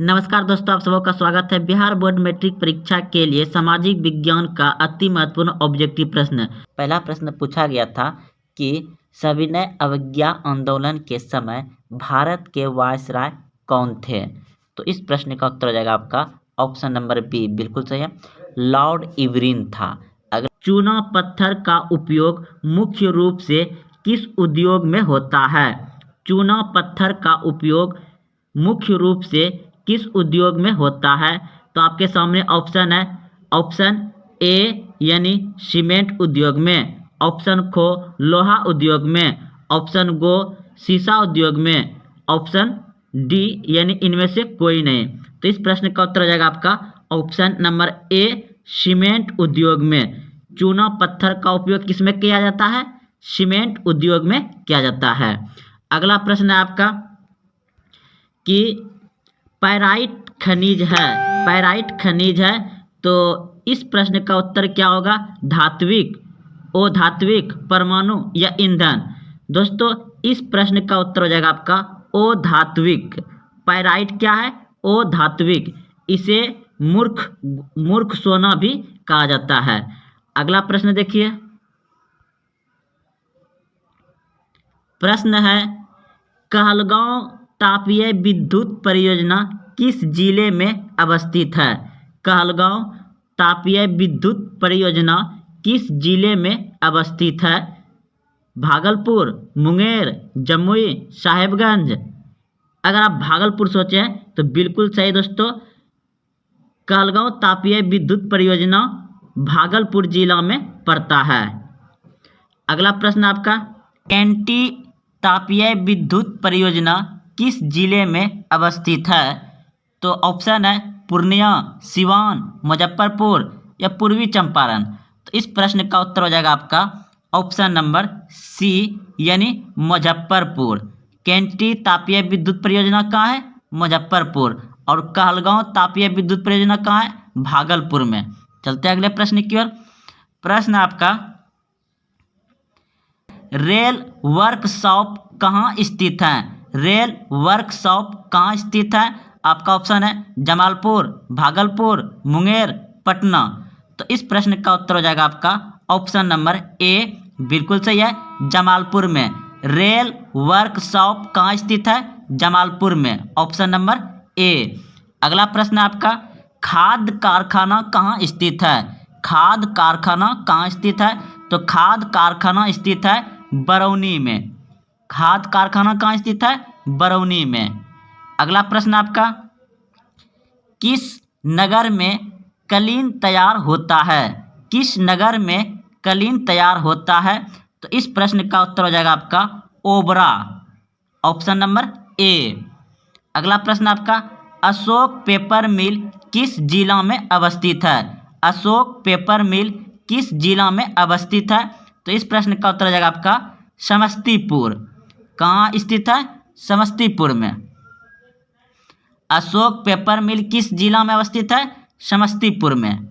नमस्कार दोस्तों, आप सबका स्वागत है। बिहार बोर्ड मैट्रिक परीक्षा के लिए सामाजिक विज्ञान का अति महत्वपूर्ण ऑब्जेक्टिव प्रश्न। पहला प्रश्न पूछा गया था कि सविनय अवज्ञा आंदोलन के समय भारत के वायसराय कौन थे। तो इस प्रश्न का उत्तर हो जाएगा आपका ऑप्शन नंबर बी, बिल्कुल सही है, लॉर्ड इरविन था। अगर चूना पत्थर का उपयोग मुख्य रूप से किस उद्योग में होता है? चूना पत्थर का उपयोग मुख्य रूप से किस उद्योग में होता है? तो आपके सामने ऑप्शन है, ऑप्शन ए यानी सीमेंट उद्योग में, ऑप्शन खो लोहा उद्योग में, ऑप्शन गो शीशा उद्योग में, ऑप्शन डी यानी इनमें से कोई नहीं। तो इस प्रश्न का उत्तर हो जाएगा आपका ऑप्शन नंबर ए, सीमेंट उद्योग में। चूना पत्थर का उपयोग किसमें किया जाता है? सीमेंट उद्योग में किया जाता है। अगला प्रश्न है आपका कि पैराइट खनिज है, पैराइट खनिज है, तो इस प्रश्न का उत्तर क्या होगा? धात्विक, अधात्विक, परमाणु या ईंधन। दोस्तों इस प्रश्न का उत्तर हो जाएगा आपका अधात्विक। पैराइट क्या है? अधात्विक। इसे मूर्ख सोना भी कहा जाता है। अगला प्रश्न देखिए, प्रश्न है कहलगांव तापीय विद्युत परियोजना किस जिले में अवस्थित है? कहलगांव तापीय विद्युत परियोजना किस जिले में अवस्थित है? भागलपुर, मुंगेर, जमुई, साहेबगंज। अगर आप भागलपुर सोचे हैं तो बिल्कुल सही दोस्तों, कहलगांव तापीय विद्युत परियोजना भागलपुर जिला में पड़ता है। अगला प्रश्न आपका, एंटी तापीय विद्युत परियोजना किस जिले में अवस्थित है? तो ऑप्शन है पूर्णिया, सिवान, मुजफ्फरपुर या पूर्वी चंपारण। तो इस प्रश्न का उत्तर हो जाएगा आपका ऑप्शन नंबर सी यानी मुजफ्फरपुर। कैंटी तापीय विद्युत परियोजना कहाँ है? मुजफ्फरपुर। और कहलगांव तापीय विद्युत परियोजना कहाँ है? भागलपुर में। चलते हैं अगले प्रश्न की ओर। प्रश्न आपका, रेल वर्कशॉप कहाँ स्थित है? रेल वर्कशॉप कहाँ स्थित है? आपका ऑप्शन है जमालपुर, भागलपुर, मुंगेर, पटना। तो इस प्रश्न का उत्तर हो जाएगा आपका ऑप्शन नंबर ए, बिल्कुल सही है, जमालपुर में। रेल वर्कशॉप कहाँ स्थित है? जमालपुर में, ऑप्शन नंबर ए। अगला प्रश्न आपका, खाद कारखाना कहाँ स्थित है? खाद कारखाना कहाँ स्थित है? तो खाद कारखाना स्थित है बरौनी में। खाद कारखाना कहाँ स्थित है? बरौनी में। अगला प्रश्न आपका, किस नगर में कलीन तैयार होता है? किस नगर में कलीन तैयार होता है? तो इस प्रश्न का उत्तर हो जाएगा आपका ओबरा, ऑप्शन नंबर ए। अगला प्रश्न आपका, अशोक पेपर मिल किस जिला में अवस्थित है? अशोक पेपर मिल किस जिला में अवस्थित है? तो इस प्रश्न का उत्तर हो जाएगा आपका समस्तीपुर। कहाँ स्थित है? समस्तीपुर में। अशोक पेपर मिल किस जिला में अवस्थित है? समस्तीपुर में।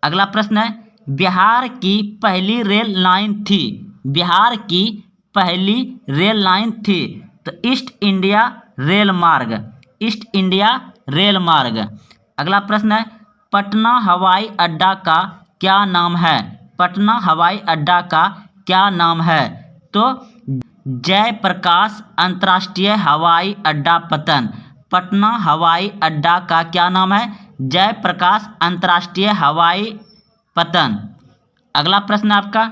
अगला प्रश्न है, बिहार की पहली रेल लाइन थी? बिहार की पहली रेल लाइन थी तो ईस्ट इंडिया रेल मार्ग, ईस्ट इंडिया रेल मार्ग। अगला प्रश्न है, पटना हवाई अड्डा का क्या नाम है? पटना हवाई अड्डा का क्या नाम है? तो जयप्रकाश अंतर्राष्ट्रीय हवाई अड्डा पतन। पटना हवाई अड्डा का क्या नाम है? जयप्रकाश अंतर्राष्ट्रीय हवाई पतन। अगला प्रश्न आपका,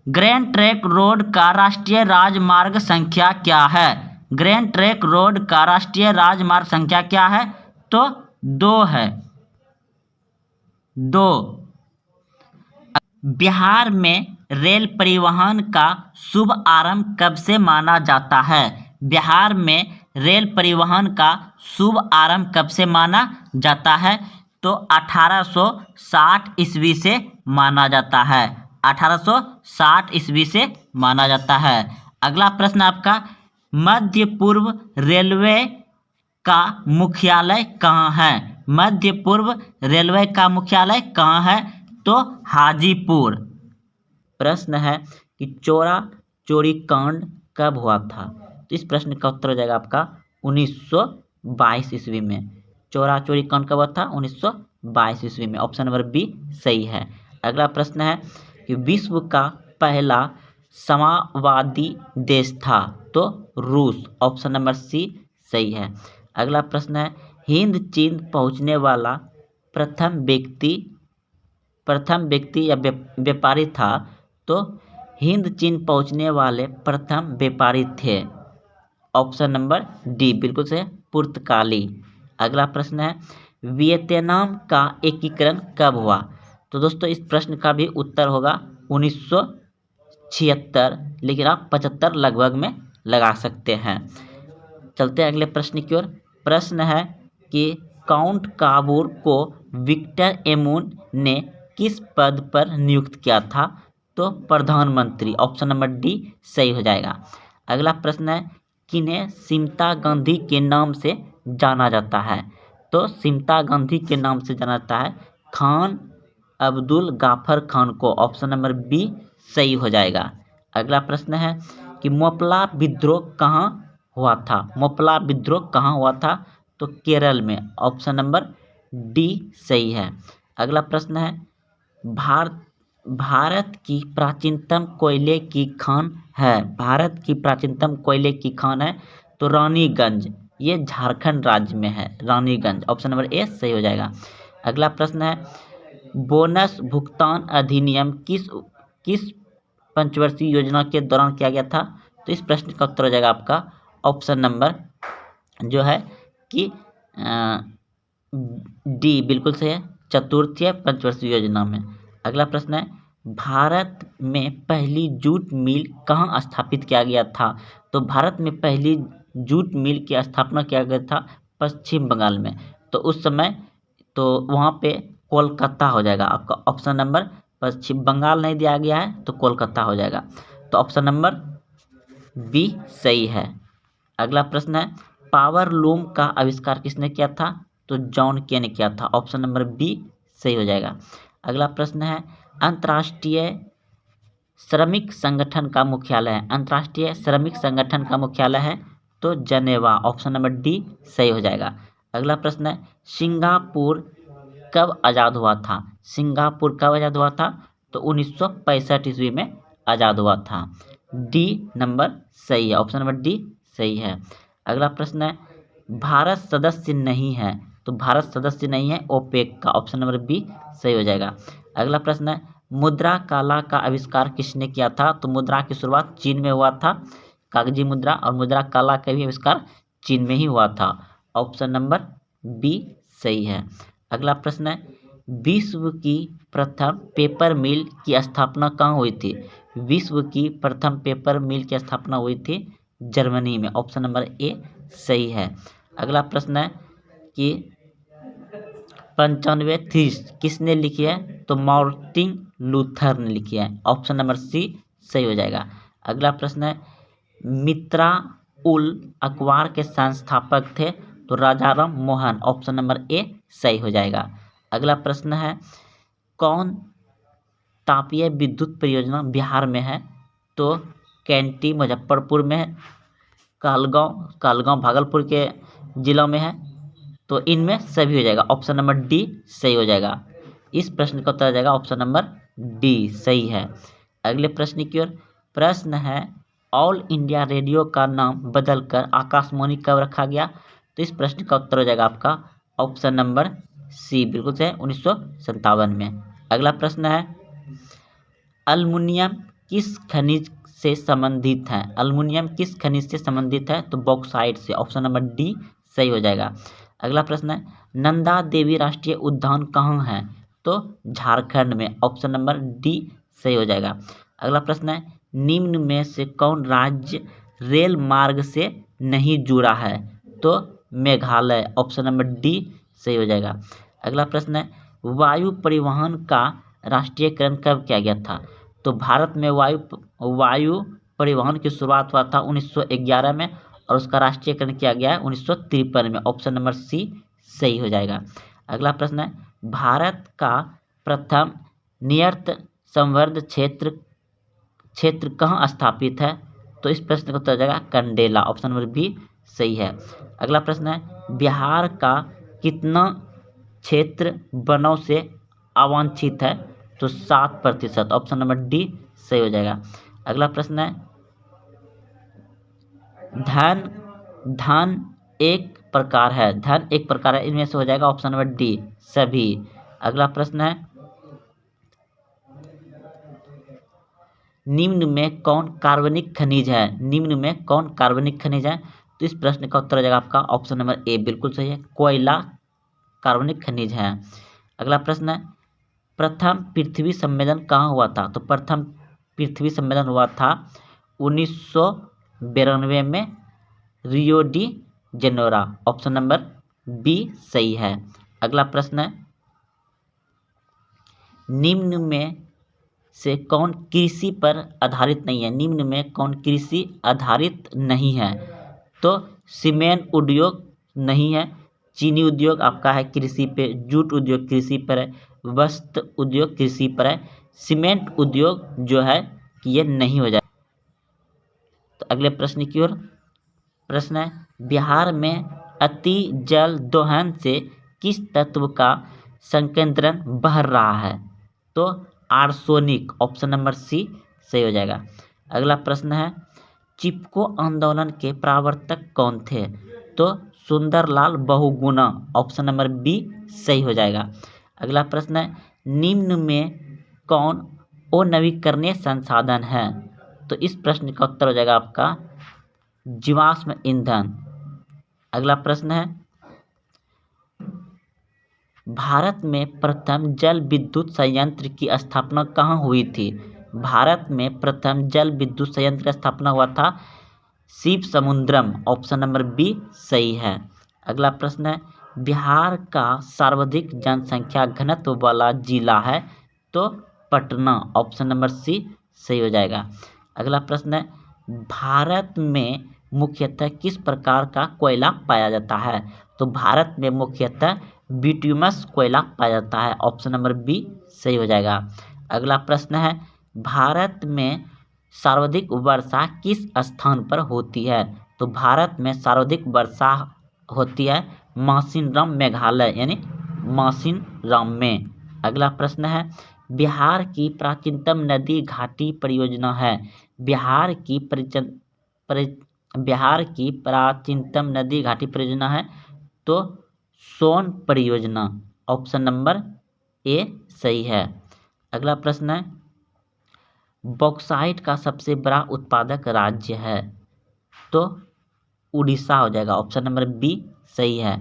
ग्रैंड ट्रंक रोड का राष्ट्रीय राजमार्ग संख्या क्या है? ग्रैंड ट्रंक रोड का राष्ट्रीय राजमार्ग संख्या क्या है? तो 2 है, 2। बिहार में रेल परिवहन का शुभ आरंभ कब से माना जाता है? बिहार में रेल परिवहन का शुभ आरंभ कब से माना जाता है? तो 1860 ईस्वी से माना जाता है, 1860 ईस्वी से माना जाता है। अगला प्रश्न आपका, मध्य पूर्व रेलवे का मुख्यालय कहाँ है? मध्य पूर्व रेलवे का मुख्यालय कहाँ है? तो हाजीपुर। प्रश्न है कि चोरा चोरी कांड कब हुआ था? तो इस प्रश्न का उत्तर हो जाएगा आपका 1922 ईस्वी में। चोरा चोरी कौन कब हुआ था? 1922 ईस्वी में। ऑप्शन नंबर बी सही है। अगला प्रश्न है कि विश्व का पहला समावादी देश था? तो रूस। ऑप्शन नंबर सी सही है। अगला प्रश्न है हिंद चीन पहुंचने वाला प्रथम व्यक्ति या व्यापारी था? तो हिंद चीन पहुंचने वाले प्रथम व्यापारी थे। ऑप्शन नंबर डी बिल्कुल सही, पुर्तगाली। अगला प्रश्न है वियतनाम का एकीकरण कब हुआ? तो दोस्तों इस प्रश्न का भी उत्तर होगा 1976, लेकिन आप 75 लगभग में लगा सकते हैं। चलते हैं अगले प्रश्न की ओर। प्रश्न है कि काउंट काबूर को विक्टर एमुन ने किस पद पर नियुक्त किया था? तो प्रधानमंत्री। ऑप्शन नंबर डी सही हो जाएगा। अगला प्रश्न है किन्हें सिमता गांधी के नाम से जाना जाता है? तो सिमता गांधी के नाम से जाना जाता है खान अब्दुल गाफर खान को। ऑप्शन नंबर बी सही हो जाएगा। अगला प्रश्न है कि मोपला विद्रोह कहाँ हुआ था? मोपला विद्रोह कहाँ हुआ था? तो केरल में। ऑप्शन नंबर डी सही है। अगला प्रश्न है भारत की प्राचीनतम कोयले की खान है? भारत की प्राचीनतम कोयले की खान है तो रानीगंज, ये झारखंड राज्य में है, रानीगंज। ऑप्शन नंबर ए सही हो जाएगा। अगला प्रश्न है बोनस भुगतान अधिनियम किस पंचवर्षीय योजना के दौरान किया गया था? तो इस प्रश्न का उत्तर हो जाएगा आपका ऑप्शन नंबर जो है कि डी बिल्कुल सही है, चतुर्थीय पंचवर्षीय योजना में। अगला प्रश्न है भारत में पहली जूट मिल कहाँ स्थापित किया गया था? तो भारत में पहली जूट मिल की स्थापना किया गया था पश्चिम बंगाल में। तो उस समय तो वहाँ पे कोलकाता हो जाएगा आपका। ऑप्शन नंबर पश्चिम बंगाल नहीं दिया गया है तो कोलकाता हो जाएगा। तो ऑप्शन नंबर बी सही है। अगला प्रश्न है पावर लूम का आविष्कार किसने किया था? तो जॉन के ने किया था। ऑप्शन नंबर बी सही हो जाएगा। अगला प्रश्न है अंतर्राष्ट्रीय श्रमिक संगठन का मुख्यालय है? अंतर्राष्ट्रीय श्रमिक संगठन का मुख्यालय है तो जनेवा। ऑप्शन नंबर डी सही हो जाएगा। अगला प्रश्न है सिंगापुर कब आज़ाद हुआ था? सिंगापुर कब आज़ाद हुआ था? तो 1965 ईस्वी में आज़ाद हुआ था। डी नंबर सही है। ऑप्शन नंबर डी सही है। अगला प्रश्न है भारत सदस्य नहीं है? तो भारत सदस्य नहीं है ओपेक का। ऑप्शन नंबर बी सही हो जाएगा। अगला प्रश्न है मुद्रा कला का आविष्कार किसने किया था? तो मुद्रा की शुरुआत चीन में हुआ था, कागजी मुद्रा, और मुद्रा कला का भी आविष्कार चीन में ही हुआ था। ऑप्शन नंबर बी सही है। अगला प्रश्न है विश्व की प्रथम पेपर मिल की स्थापना कहाँ हुई थी? विश्व की प्रथम पेपर मिल की स्थापना हुई थी जर्मनी में। ऑप्शन नंबर ए सही है। अगला प्रश्न है कि 95 थीसिस किसने लिखी है? तो मार्टिन लूथर ने लिखी है। ऑप्शन नंबर सी सही हो जाएगा। अगला प्रश्न है मित्रा उल अखबार के संस्थापक थे? तो Rajaram Mohan. Option number A सही हो जाएगा। अगला प्रश्न है कौन तापीय विद्युत परियोजना बिहार में है? तो कैंटी मुजफ्फरपुर में है, कहलगांव भागलपुर के जिला में है। तो इनमें सभी हो जाएगा। ऑप्शन नंबर डी सही हो जाएगा। इस प्रश्न का उत्तर हो जाएगा ऑप्शन नंबर डी सही है। अगले प्रश्न की ओर। प्रश्न है ऑल इंडिया रेडियो का नाम बदलकर आकाशवाणी कब रखा गया? तो इस प्रश्न का उत्तर हो जाएगा आपका ऑप्शन नंबर सी बिल्कुल सही, 1957 में। अगला प्रश्न है अल्मुनियम किस खनिज से संबंधित है? अल्मुनियम किस खनिज से संबंधित है? तो बॉक्साइट से। ऑप्शन नंबर डी सही हो जाएगा। अगला प्रश्न है नंदा देवी राष्ट्रीय उद्यान कहाँ है? तो झारखंड में। ऑप्शन नंबर डी सही हो जाएगा। अगला प्रश्न है निम्न में से कौन राज्य रेल मार्ग से नहीं जुड़ा है? तो मेघालय। ऑप्शन नंबर डी सही हो जाएगा। अगला प्रश्न है वायु परिवहन का राष्ट्रीयकरण कब किया गया था? तो भारत में वायु परिवहन की शुरुआत हुआ था 1911 में और उसका राष्ट्रीयकरण किया गया है 1953 में। ऑप्शन नंबर सी सही हो जाएगा। अगला प्रश्न है भारत का प्रथम नियत संवर्ध क्षेत्र कहाँ स्थापित है? तो इस प्रश्न का उत्तर हो जाएगा कंडेला। ऑप्शन नंबर बी सही है। अगला प्रश्न है बिहार का कितना क्षेत्र वनों से अवांछित है? तो 7%। ऑप्शन नंबर डी सही हो जाएगा। अगला प्रश्न है धन एक प्रकार है, धन एक प्रकार है, इनमें से हो जाएगा ऑप्शन नंबर डी सभी। अगला प्रश्न है निम्न में कौन कार्बनिक खनिज है? निम्न में कौन कार्बनिक खनिज है? तो इस प्रश्न का उत्तर हो जाएगा आपका ऑप्शन नंबर ए बिल्कुल सही है, कोयला कार्बनिक खनिज है। अगला प्रश्न है प्रथम पृथ्वी सम्मेलन कहाँ हुआ था? तो प्रथम पृथ्वी सम्मेलन हुआ था 1992 में Rio de Janeiro. Option number B सही है। अगला प्रश्न है निम्न में से कौन कृषि पर आधारित नहीं है? निम्न में कौन कृषि आधारित नहीं है? तो सीमेंट उद्योग नहीं है, चीनी उद्योग आपका है कृषि पे, जूट उद्योग कृषि पर है, वस्त्र उद्योग कृषि पर है, सीमेंट उद्योग जो है ये नहीं हो जाए। तो अगले प्रश्न की ओर। प्रश्न है बिहार में अति जल दोहन से किस तत्व का संकेंद्रण बढ़ रहा है? तो आर्सेनिक। ऑप्शन नंबर सी सही हो जाएगा। अगला प्रश्न है चिपको आंदोलन के प्रवर्तक कौन थे? तो Sunderlal Bahuguna. Option number B सही हो जाएगा। अगला प्रश्न है निम्न में कौन अनवीकरणीय संसाधन है? तो इस प्रश्न का उत्तर हो जाएगा आपका जीवाश्म ईंधन। अगला प्रश्न है भारत में प्रथम जल विद्युत संयंत्र की स्थापना कहाँ हुई थी? भारत में प्रथम जल विद्युत संयंत्र की स्थापना हुआ था शिवसमुद्रम। ऑप्शन नंबर बी सही है। अगला प्रश्न है बिहार का सर्वाधिक जनसंख्या घनत्व वाला जिला है? तो पटना। ऑप्शन नंबर सी सही हो जाएगा। अगला प्रश्न है भारत में मुख्यतः किस प्रकार का कोयला पाया जाता है? तो भारत में मुख्यतः बिट्यूमस कोयला पाया जाता है। ऑप्शन नंबर बी सही हो जाएगा। अगला प्रश्न है भारत में सर्वाधिक वर्षा किस स्थान पर होती है? तो भारत में सर्वाधिक वर्षा होती है मासिनराम मेघालय यानी मासिनराम में। अगला प्रश्न है बिहार की प्राचीनतम नदी घाटी परियोजना है? बिहार की प्राचीनतम नदी घाटी परियोजना है तो सोन परियोजना। ऑप्शन नंबर ए सही है। अगला प्रश्न है बॉक्साइट का सबसे बड़ा उत्पादक राज्य है? तो उड़ीसा हो जाएगा। ऑप्शन नंबर बी सही है।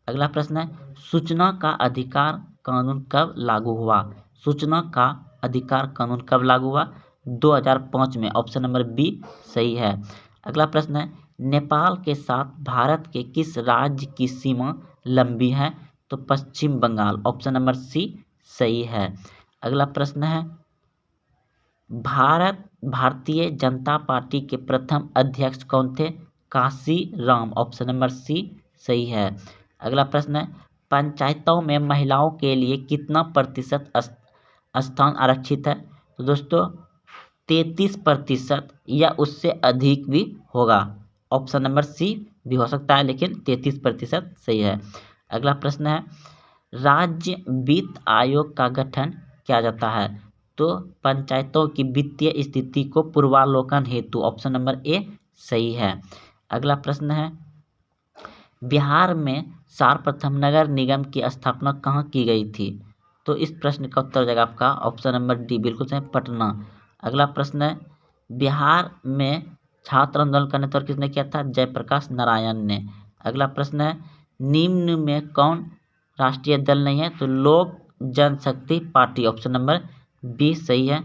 अगला प्रश्न है सूचना का अधिकार कानून कब लागू हुआ? सूचना का अधिकार कानून कब लागू हुआ? 2005 में। ऑप्शन नंबर बी सही है। अगला प्रश्न है नेपाल के साथ भारत के किस राज्य की सीमा लंबी है? तो पश्चिम बंगाल। ऑप्शन नंबर सी सही है। अगला प्रश्न है भारतीय जनता पार्टी के प्रथम अध्यक्ष कौन थे? Kashi Ram. Option number C सही है। अगला प्रश्न है पंचायतों में महिलाओं के लिए कितना प्रतिशत स्थान आरक्षित है? तो दोस्तों 33% या उससे अधिक भी होगा। ऑप्शन नंबर सी भी हो सकता है लेकिन 33% सही है। अगला प्रश्न है राज्य वित्त आयोग का गठन किया जाता है? तो पंचायतों की वित्तीय स्थिति को पूर्वावलोकन हेतु। ऑप्शन नंबर ए सही है। अगला प्रश्न है बिहार में सर्वप्रथम नगर निगम की स्थापना कहाँ की गई थी? तो इस प्रश्न का उत्तर हो जाएगा आपका ऑप्शन नंबर डी बिल्कुल सही, पटना। अगला प्रश्न है बिहार में छात्र आंदोलन का नेतृत्व किसने किया था? जयप्रकाश नारायण ने। अगला प्रश्न है निम्न में कौन राष्ट्रीय दल नहीं है? तो लोक जनशक्ति पार्टी। ऑप्शन नंबर बी सही है।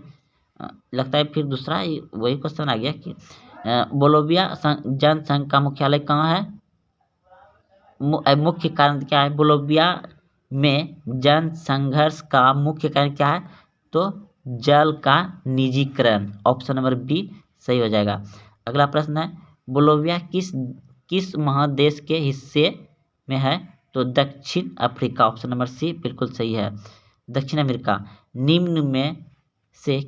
लगता है फिर दूसरा वही क्वेश्चन आ गया कि बोलोविया जनसंघ का मुख्यालय कहाँ है? मुख्य कारण क्या है? बोलोविया में जन संघर्ष का मुख्य कारण क्या है? तो जल का निजीकरण। ऑप्शन नंबर बी सही हो जाएगा। अगला प्रश्न है बोलोविया किस महादेश के हिस्से में है? तो दक्षिण अफ्रीका। ऑप्शन नंबर सी बिल्कुल सही है, दक्षिण अमेरिका। निम्न में से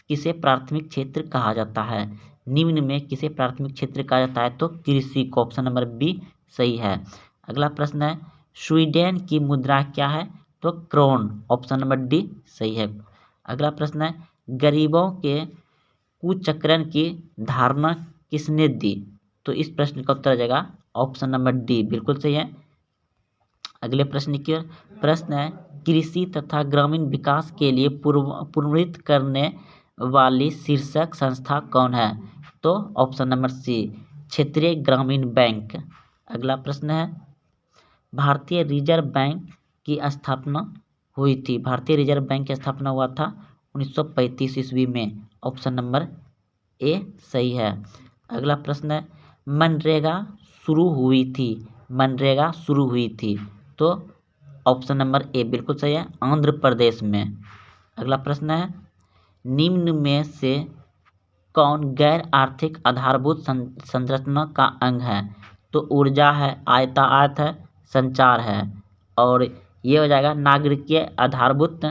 किसे प्राथमिक क्षेत्र कहा जाता है? निम्न में किसे प्राथमिक क्षेत्र कहा जाता है? तो कृषि को। ऑप्शन नंबर बी सही है। अगला प्रश्न है स्वीडन की मुद्रा क्या है? तो क्रोन, ऑप्शन नंबर डी सही है। अगला प्रश्न है, गरीबों के कुचक्रण की धारणा किसने दी? तो इस प्रश्न का उत्तर आ जाएगा ऑप्शन नंबर डी, बिल्कुल सही है। अगले प्रश्न की ओर, प्रश्न है, कृषि तथा ग्रामीण विकास के लिए पुनर्निर्मित करने वाली शीर्षक संस्था कौन है? तो ऑप्शन नंबर सी, क्षेत्रीय ग्रामीण बैंक। अगला प्रश्न है, भारतीय रिजर्व बैंक की स्थापना हुई थी। भारतीय रिजर्व बैंक की स्थापना हुआ था 1935 ईस्वी में, ऑप्शन नंबर ए सही है। अगला प्रश्न है, मनरेगा शुरू हुई थी। मनरेगा शुरू हुई थी, तो ऑप्शन नंबर ए बिल्कुल सही है, आंध्र प्रदेश में। अगला प्रश्न है, निम्न में से कौन गैर आर्थिक आधारभूत संरचना का अंग है? तो ऊर्जा है, आयतायात है, संचार है, और ये हो जाएगा नागरिकीय आधारभूत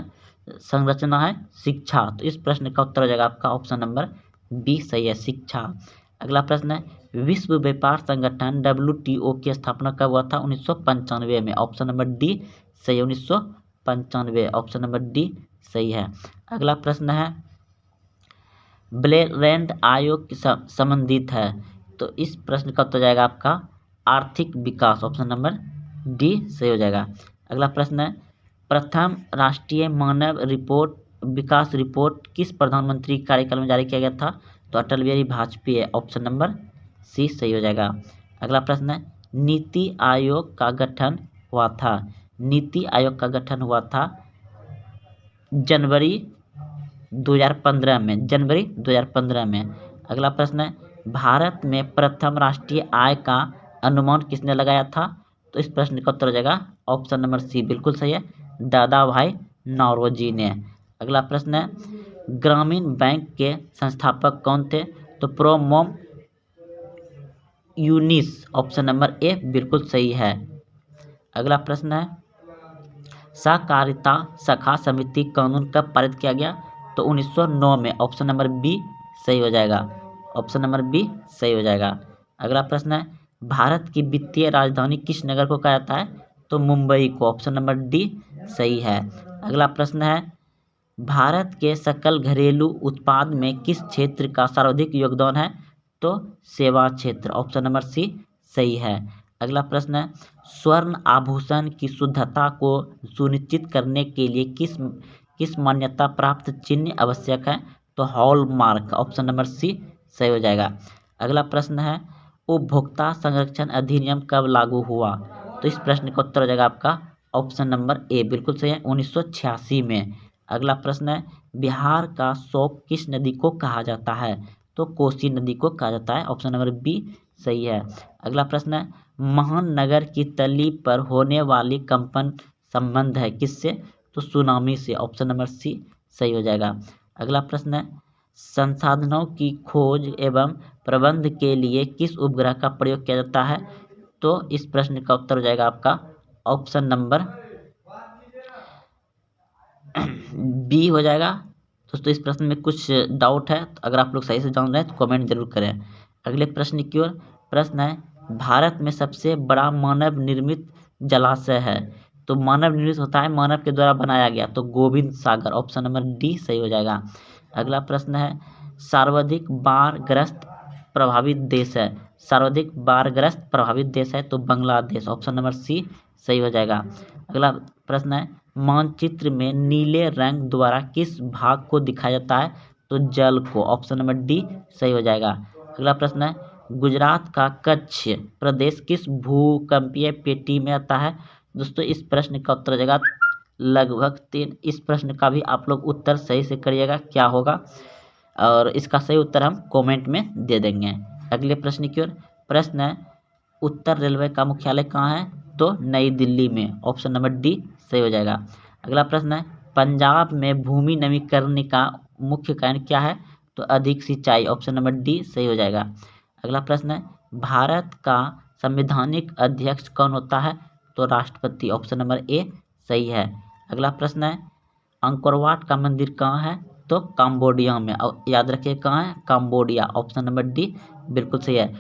संरचना है शिक्षा। तो इस प्रश्न का उत्तर हो जाएगा आपका ऑप्शन नंबर बी सही है, शिक्षा। अगला प्रश्न है, विश्व व्यापार संगठन WTO की स्थापना कब हुआ था? 1995 में, ऑप्शन नंबर डी सही है, 1995, ऑप्शन नंबर डी सही है। अगला प्रश्न है, ब्लेरैंड आयोग संबंधित है। तो इस प्रश्न का उत्तर जाएगा आपका आर्थिक विकास, ऑप्शन नंबर डी सही हो जाएगा। अगला प्रश्न है, प्रथम राष्ट्रीय मानव विकास रिपोर्ट किस प्रधानमंत्री कार्यकाल में जारी किया गया था? तो Atal Bihari Vajpayee, option number C सही हो जाएगा। अगला प्रश्न है, नीति आयोग का गठन हुआ था। नीति आयोग का गठन हुआ था जनवरी 2015 में, जनवरी 2015 में। अगला प्रश्न है, भारत में प्रथम राष्ट्रीय आय का अनुमान किसने लगाया था? तो इस प्रश्न का उत्तर हो जाएगा ऑप्शन नंबर सी, बिल्कुल सही है, दादा भाई नौरोजी ने। अगला प्रश्न है, ग्रामीण बैंक के संस्थापक कौन थे? तो प्रोमोम यूनिस, ऑप्शन नंबर ए बिल्कुल सही है। अगला प्रश्न है, सहकारिता शाखा समिति कानून कब पारित किया गया? तो 1909 में, ऑप्शन नंबर बी सही हो जाएगा, ऑप्शन नंबर बी सही हो जाएगा। अगला प्रश्न है, भारत की वित्तीय राजधानी किस नगर को कहा जाता है? तो मुंबई को, ऑप्शन नंबर डी सही है। अगला प्रश्न है, भारत के सकल घरेलू उत्पाद में किस क्षेत्र का सर्वाधिक योगदान है? तो सेवा क्षेत्र, ऑप्शन नंबर सी सही है। अगला प्रश्न है, स्वर्ण आभूषण की शुद्धता को सुनिश्चित करने के लिए किस मान्यता प्राप्त चिन्ह आवश्यक है? तो हॉलमार्क, ऑप्शन नंबर सी सही हो जाएगा। अगला प्रश्न है, उपभोक्ता संरक्षण अधिनियम कब लागू हुआ? तो इस प्रश्न का उत्तर हो जाएगा आपका ऑप्शन नंबर ए, बिल्कुल सही है, 1986 में। अगला प्रश्न है, बिहार का शोक किस नदी को कहा जाता है? तो कोसी नदी को कहा जाता है, ऑप्शन नंबर बी सही है। अगला प्रश्न है, महानगर की तली पर होने वाली कंपन संबंध है किससे? तो सुनामी से, ऑप्शन नंबर सी सही हो जाएगा। अगला प्रश्न है, संसाधनों की खोज एवं प्रबंध के लिए किस उपग्रह का प्रयोग किया जाता है? तो इस प्रश्न का उत्तर हो जाएगा आपका ऑप्शन नंबर बी हो जाएगा। दोस्तों इस प्रश्न में कुछ डाउट है, तो अगर आप लोग सही से जान रहे हैं तो कमेंट जरूर करें। अगले प्रश्न की ओर, प्रश्न है, भारत में सबसे बड़ा मानव निर्मित जलाशय है। तो मानव निर्मित होता है, मानव के द्वारा बनाया गया, तो गोविंद सागर, ऑप्शन नंबर डी सही हो जाएगा। अगला प्रश्न है, सर्वाधिक बाढ़ग्रस्त प्रभावित देश है। सर्वाधिक बाढ़ग्रस्त प्रभावित देश है तो बांग्लादेश, ऑप्शन नंबर सी सही हो जाएगा। अगला प्रश्न है, मानचित्र में नीले रंग द्वारा किस भाग को दिखाया जाता है? तो जल को, ऑप्शन नंबर डी सही हो जाएगा। अगला प्रश्न है, गुजरात का कच्छ प्रदेश किस भूकंपीय पेटी में आता है? दोस्तों इस प्रश्न का उत्तर हो जाएगा लगभग 3। इस प्रश्न का भी आप लोग उत्तर सही से करिएगा क्या होगा, और इसका सही उत्तर हम कमेंट में दे देंगे। अगले प्रश्न की ओर, प्रश्न है, उत्तर रेलवे का मुख्यालय कहाँ है? तो नई दिल्ली में, ऑप्शन नंबर डी सही हो जाएगा। अगला प्रश्न है, पंजाब में भूमि नवीकरण का मुख्य कारण क्या है? तो अधिक सिंचाई, ऑप्शन नंबर डी सही हो जाएगा। अगला प्रश्न है, भारत का संवैधानिक अध्यक्ष कौन होता है? तो राष्ट्रपति, ऑप्शन नंबर ए सही है। अगला प्रश्न है, अंकोर वाट का मंदिर कहाँ है? तो कंबोडिया में, याद रखिए कहाँ है? कंबोडिया, ऑप्शन नंबर डी बिल्कुल सही है।